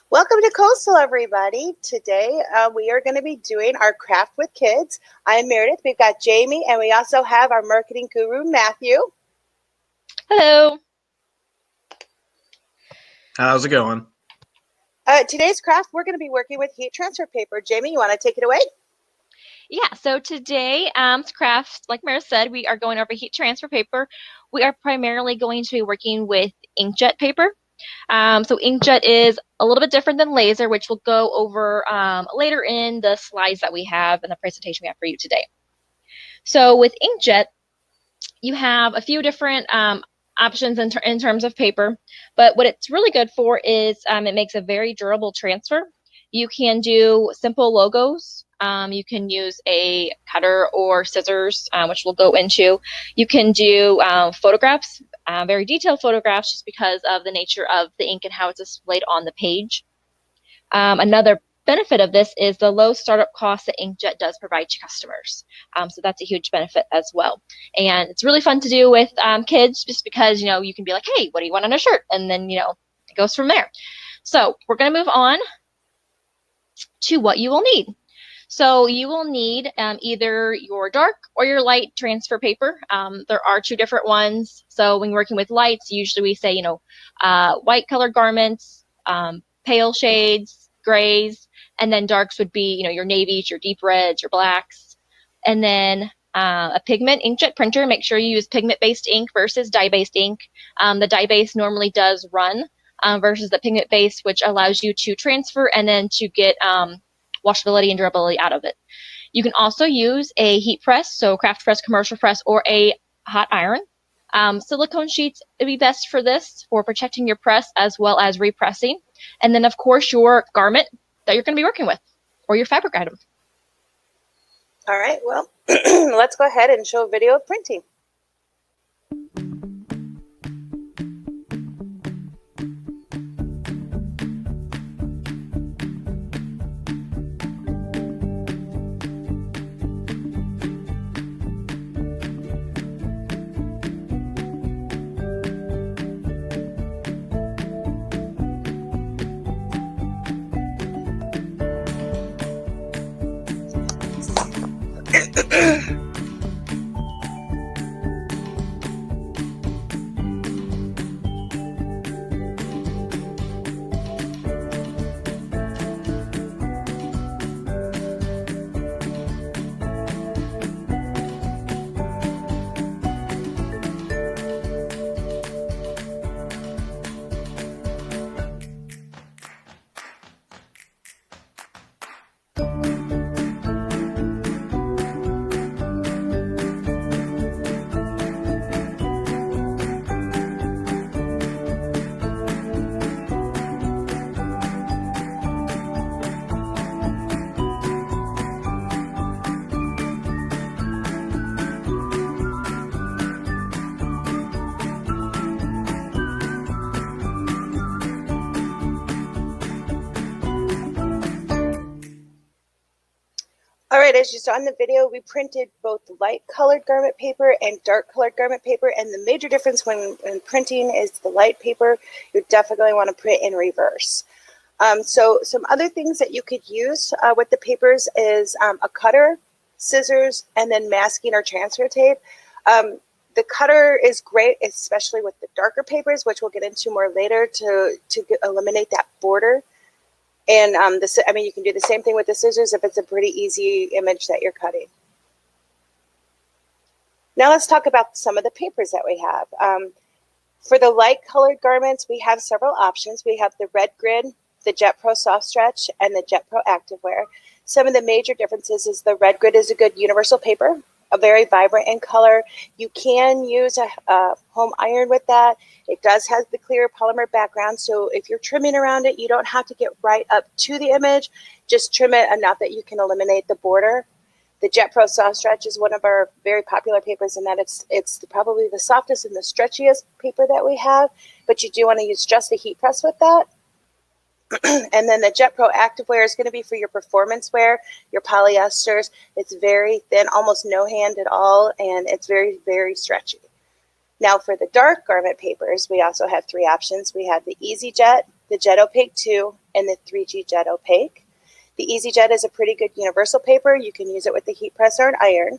Welcome to Coastal, everybody. Today we are going to be doing our craft with kids. I am Meredith. We've got Jamie, and we also have our marketing guru, Matthew. Hello. How's it going? Today's craft, we're going to be working with heat transfer paper. Jamie, you want to take it away? Yeah, so today, craft, like Meredith said, we are going over heat transfer paper. We are primarily going to be working with inkjet paper. So inkjet is a little bit different than laser, which we'll go over later in the slides that we have and the presentation we have for you today. So with inkjet, you have a few different options in terms of paper, but what it's really good for is it makes a very durable transfer. You can do simple logos. You can use a cutter or scissors, which we'll go into. You can do photographs, very detailed photographs, just because of the nature of the ink and how it's displayed on the page. Another benefit of this is the low startup cost that inkjet does provide to customers. So that's a huge benefit as well. And it's really fun to do with kids, just because, you can be like, hey, what do you want on a shirt? And then, it goes from there. So we're going to move on to what you will need. So you will need either your dark or your light transfer paper. There are two different ones. So when working with lights, usually we say, white colored garments, pale shades, grays, and then darks would be, your navies, your deep reds, your blacks. And then a pigment inkjet printer. Make sure you use pigment-based ink versus dye-based ink. The dye-based normally does run versus the pigment-based, which allows you to transfer and then to get washability and durability out of it. You can also use a heat press, so craft press, commercial press, or a hot iron. Silicone sheets would be best for this, for protecting your press as well as repressing. And then, of course, your garment that you're going to be working with, or your fabric item. All right, well, let's go ahead and show a video of printing. All right, as you saw in the video, we printed both light colored garment paper and dark colored garment paper. And the major difference when printing is the light paper, you definitely want to print in reverse. So some other things that you could use with the papers is a cutter, scissors, and then masking or transfer tape. The cutter is great, especially with the darker papers, which we'll get into more later, to eliminate that border. And you can do the same thing with the scissors if it's a pretty easy image that you're cutting. Now let's talk about some of the papers that we have. For the light colored garments, we have several options. We have the Red Grid, the Jet Pro Soft Stretch, and the Jet Pro Activewear. Some of the major differences is the Red Grid is a good universal paper, a very vibrant in color. You can use a home iron with that. It does have the clear polymer background, so if you're trimming around it, you don't have to get right up to the image. Just trim it enough that you can eliminate the border. The Jet Pro Soft Stretch is one of our very popular papers in that it's probably the softest and the stretchiest paper that we have, but you do want to use just a heat press with that. And then the Jet Pro Activewear is going to be for your performance wear, your polyesters. It's very thin, almost no hand at all, and it's very, very stretchy. Now for the dark garment papers, we also have three options. We have the Easy Jet, the Jet Opaque 2, and the 3G Jet Opaque. The Easy Jet is a pretty good universal paper. You can use it with the heat press or an iron.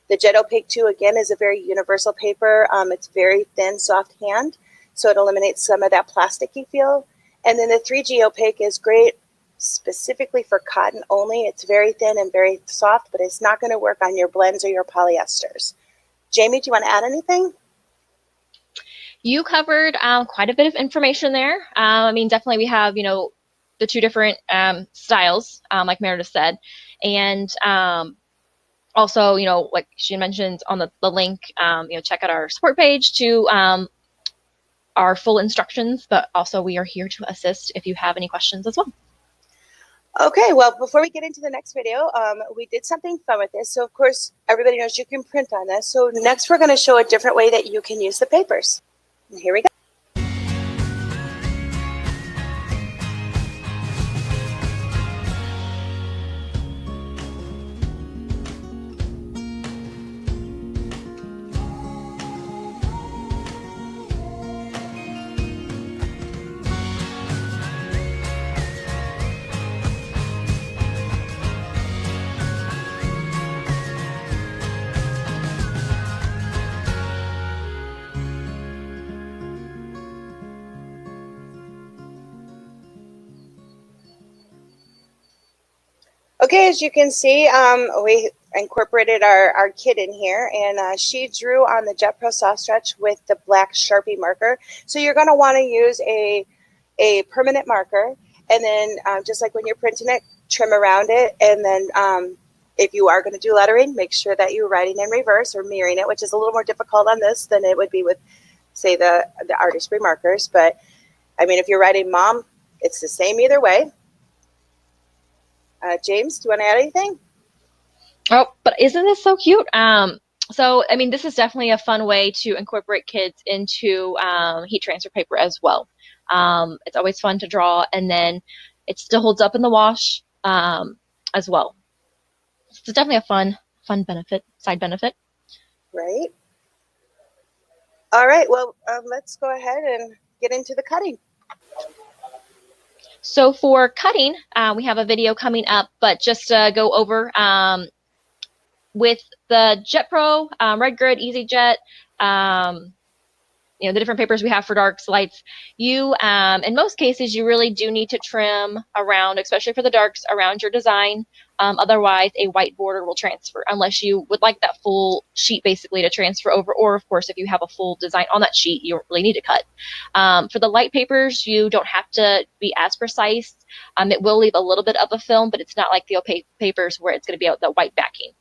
The Jet Opaque 2, again, is a very universal paper. It's very thin, soft hand, so it eliminates some of that plasticky feel. And then the 3G Opaque is great specifically for cotton only. It's very thin and very soft, but it's not going to work on your blends or your polyesters. Jamie, do you want to add anything? You covered quite a bit of information there. I mean, definitely we have, the two different styles, like Meredith said. And also, like she mentioned on the link, check out our support page to our full instructions, but also we are here to assist if you have any questions as well. Okay, well, before we get into the next video, we did something fun with this. So, of course, everybody knows you can print on this. So next we're going to show a different way that you can use the papers. And here we go. Okay, as you can see, we incorporated our kid in here, and she drew on the Jet Pro Soft Stretch with the black Sharpie marker. So you're going to want to use a permanent marker, and then just like when you're printing it, trim around it, and then if you are going to do lettering, make sure that you're writing in reverse or mirroring it, which is a little more difficult on this than it would be with, say, the artistry markers. But, I mean, if you're writing mom, it's the same either way. James, do you want to add anything? Oh, but isn't this so cute? So, I mean, this is definitely a fun way to incorporate kids into heat transfer paper as well. It's always fun to draw, and then it still holds up in the wash as well. So it's definitely a fun benefit, side benefit. Right. All right, well, let's go ahead and get into the cutting. So for cutting, we have a video coming up, but just to go over with the Jet Pro, Red Grid, Easy Jet, the different papers we have for darks, lights, you, in most cases, you really do need to trim around, especially for the darks, around your design. Otherwise, a white border will transfer unless you would like that full sheet basically to transfer over, or of course, if you have a full design on that sheet, you don't really need to cut. For the light papers, you don't have to be as precise. It will leave a little bit of a film, but it's not like the opaque papers where it's going to be the white backing.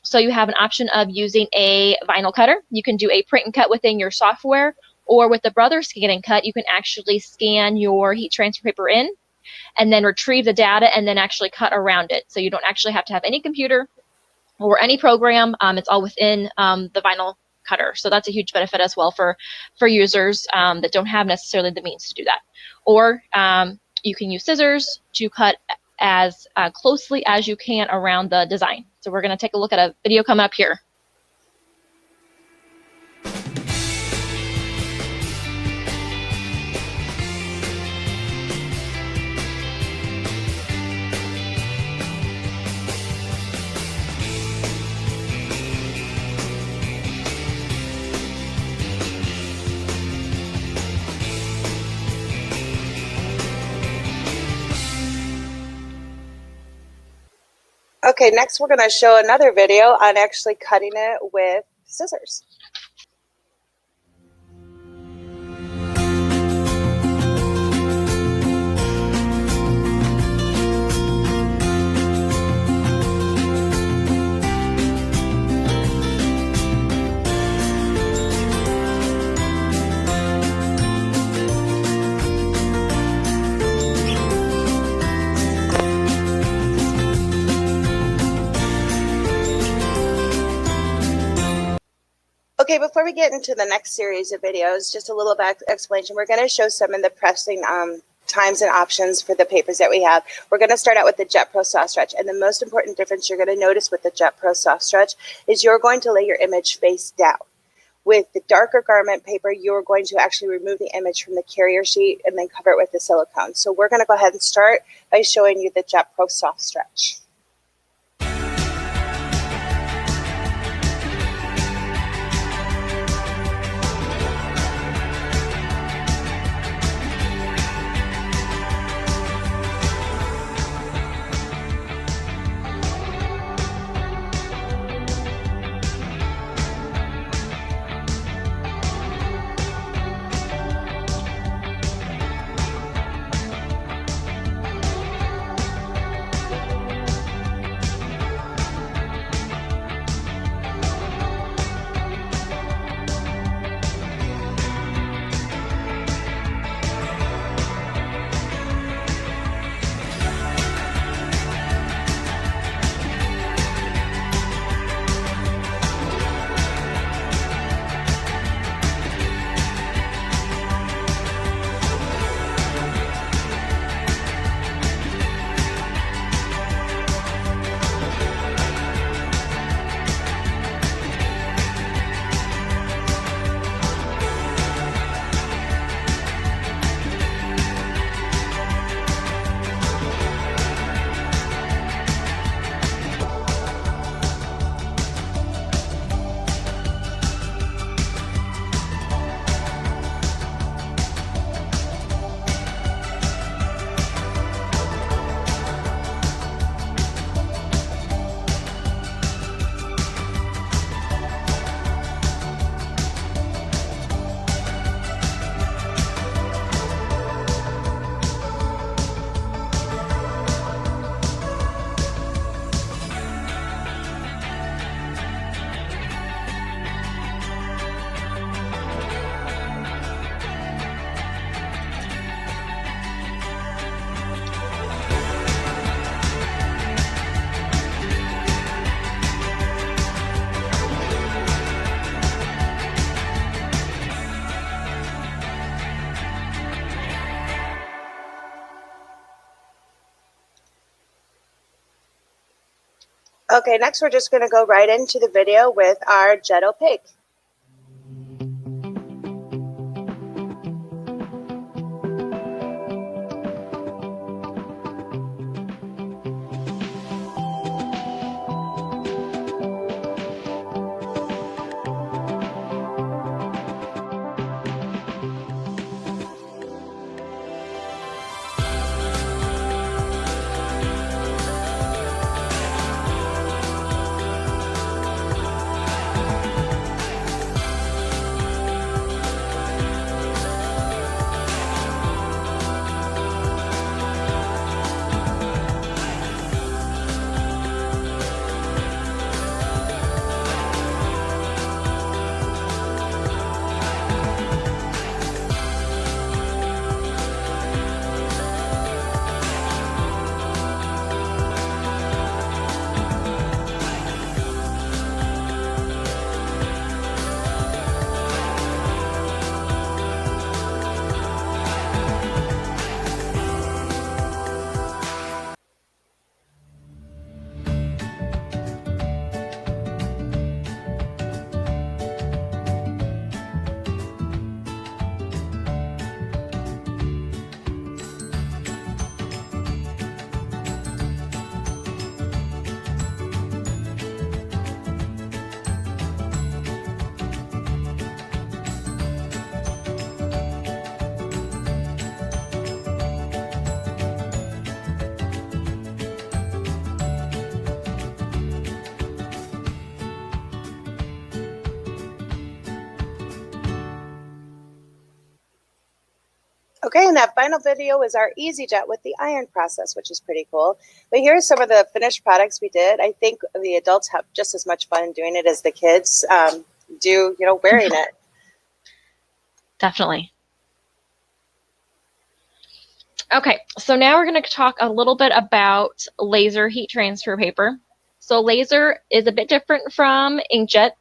So you have an option of using a vinyl cutter. You can do a print and cut within your software, or with the Brother Scan and Cut, you can actually scan your heat transfer paper in and then retrieve the data and then actually cut around it. So you don't actually have to have any computer or any program. It's all within the vinyl cutter. So that's a huge benefit as well for users that don't have necessarily the means to do that. Or you can use scissors to cut as closely as you can around the design. So we're going to take a look at a video coming up here. Okay, next we're going to show another video on actually cutting it with scissors. Okay, before we get into the next series of videos, just a little bit explanation. We're going to show some of the pressing times and options for the papers that we have. We're going to start out with the Jet Pro Soft Stretch, and the most important difference you're going to notice with the Jet Pro Soft Stretch is you're going to lay your image face down. With the darker garment paper, you're going to actually remove the image from the carrier sheet and then cover it with the silicone. So we're going to go ahead and start by showing you the Jet Pro Soft Stretch. Okay, next we're just going to go right into the video with our Jet Opaque. Okay, and that final video is our EasyJet with the iron process, which is pretty cool. But here's some of the finished products we did. I think the adults have just as much fun doing it as the kids do, wearing it. Definitely. Okay, so now we're going to talk a little bit about laser heat transfer paper. So laser is a bit different from inkjet.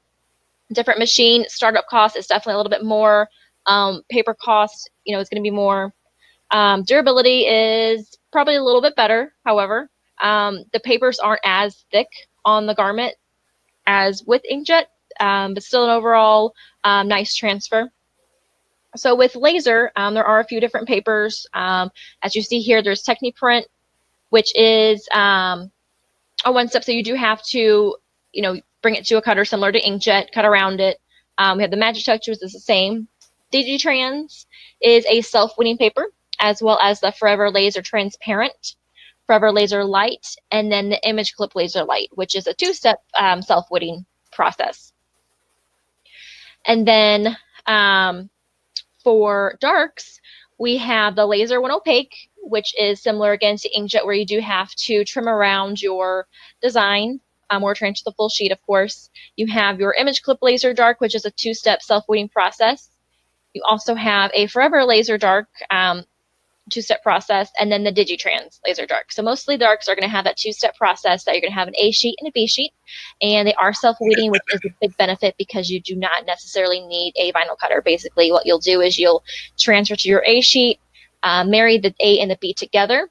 Different machine. Startup cost is definitely a little bit more. Paper cost, it's going to be more. Durability is probably a little bit better. However, the papers aren't as thick on the garment as with inkjet. but still an overall nice transfer. So with laser, there are a few different papers. As you see here, there's TechniPrint, which is a one step. So you do have to, bring it to a cutter similar to inkjet, cut around it. We have the Magic Touch, which is the same. Digitrans is a self-wetting paper, as well as the Forever Laser Transparent, Forever Laser Light, and then the Image Clip Laser Light, which is a two-step self-wetting process. And then for darks, we have the Laser One Opaque, which is similar again to inkjet, where you do have to trim around your design or transfer the full sheet, of course. You have your Image Clip Laser Dark, which is a two-step self-wetting process. You also have a Forever Laser Dark two-step process, and then the Digitrans Laser Dark. So mostly darks are going to have that two-step process that you're going to have an A sheet and a B sheet, and they are self-wetting, which is a big benefit because you do not necessarily need a vinyl cutter. Basically, what you'll do is you'll transfer to your A sheet, marry the A and the B together,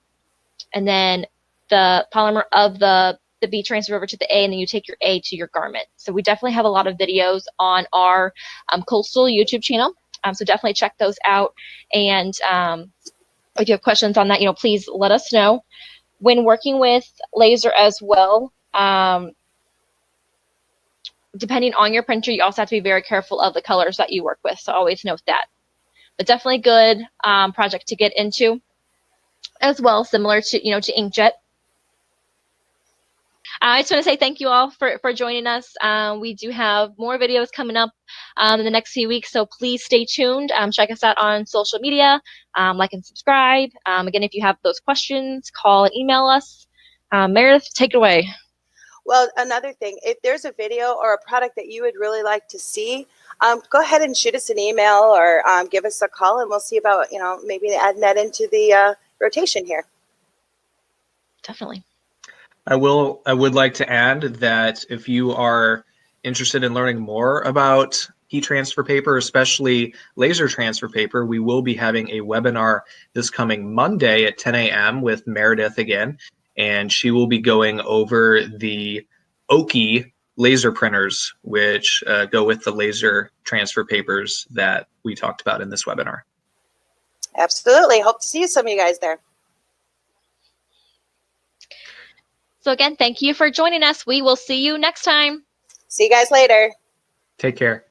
and then the polymer of the B transfer over to the A, and then you take your A to your garment. So we definitely have a lot of videos on our Coastal YouTube channel, so definitely check those out. And if you have questions on that, please let us know. When working with laser as well, depending on your printer, you also have to be very careful of the colors that you work with. So always note that. But definitely good project to get into as well, similar to, to inkjet. I just want to say thank you all for joining us. We do have more videos coming up in the next few weeks, so please stay tuned. Check us out on social media, like and subscribe. Again, if you have those questions, call and email us. Meredith, take it away. Well, another thing, if there's a video or a product that you would really like to see, go ahead and shoot us an email or give us a call, and we'll see about, maybe adding that into the rotation here. Definitely. I would like to add that if you are interested in learning more about heat transfer paper, especially laser transfer paper, we will be having a webinar this coming Monday at 10 a.m. with Maradith again, and she will be going over the Oki laser printers, which go with the laser transfer papers that we talked about in this webinar. Absolutely. Hope to see some of you guys there. So again, thank you for joining us. We will see you next time. See you guys later. Take care.